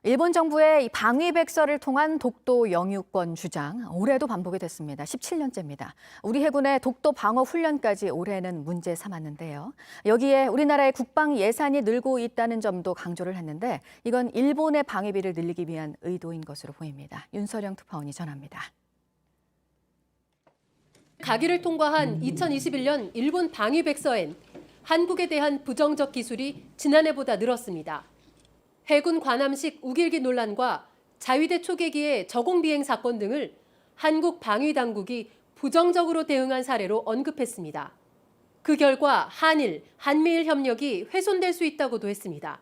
일본 정부의 방위백서를 통한 독도 영유권 주장, 올해도 반복이 됐습니다. 17년째입니다. 우리 해군의 독도 방어 훈련까지 올해는 문제 삼았는데요. 여기에 우리나라의 국방 예산이 늘고 있다는 점도 강조를 했는데 이건 일본의 방위비를 늘리기 위한 의도인 것으로 보입니다. 윤서령 특파원이 전합니다. 가기를 통과한 2021년 일본 방위백서엔 한국에 대한 부정적 기술이 지난해보다 늘었습니다. 해군 관함식 우길기 논란과 자위대 초계기의 저공 비행 사건 등을 한국 방위당국이 부정적으로 대응한 사례로 언급했습니다. 그 결과 한일, 한미일 협력이 훼손될 수 있다고도 했습니다.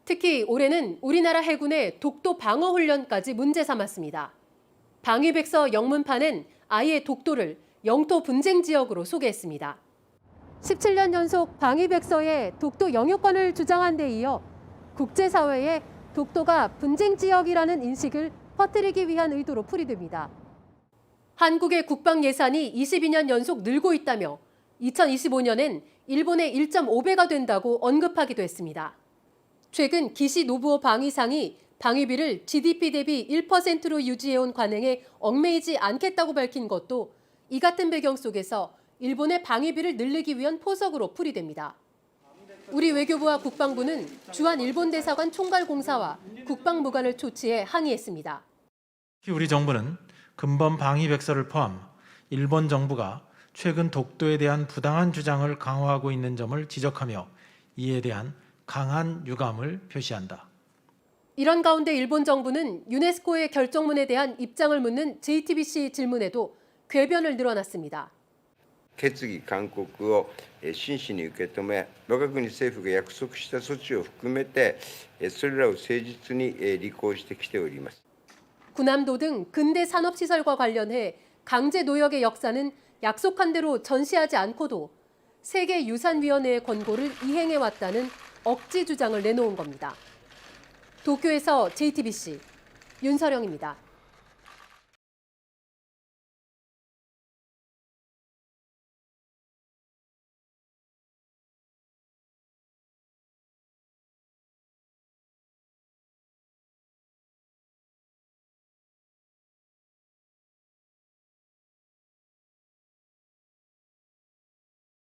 특히 올해는 우리나라 해군의 독도 방어 훈련까지 문제 삼았습니다. 방위백서 영문판엔 아예 독도를 영토 분쟁 지역으로 소개했습니다. 17년 연속 방위백서에 독도 영유권을 주장한 데 이어 국제사회에 독도가 분쟁 지역이라는 인식을 퍼뜨리기 위한 의도로 풀이됩니다. 한국의 국방 예산이 22년 연속 늘고 있다며 2025년엔 일본의 1.5배가 된다고 언급하기도 했습니다. 최근 기시 노부오 방위상이 방위비를 GDP 대비 1%로 유지해온 관행에 얽매이지 않겠다고 밝힌 것도 이 같은 배경 속에서 일본의 방위비를 늘리기 위한 포석으로 풀이됩니다. 우리 외교부와 국방부는 주한 일본 대사관 총괄공사와 국방무관을 초치해 항의했습니다. 우리 정부는 근본 방위백서를 포함 일본 정부가 최근 독도에 대한 부당한 주장을 강화하고 있는 점을 지적하며 이에 대한 강한 유감을 표시한다. 이런 가운데 일본 정부는 유네스코의 결정문에 대한 입장을 묻는 JTBC 질문에도 궤변을 늘어놨습니다. 決議勧告を真摯に受け止め、我が国政府が約束した措置を含めて、それらを誠実に履行してきております。 군함도 등 근대 산업시설과 관련해 강제 노역의 역사는 약속한 대로 전시하지 않고도 세계유산위원회의 권고를 이행해왔다는 억지 주장을 내놓은 겁니다. 도쿄에서 JTBC 윤서령입니다.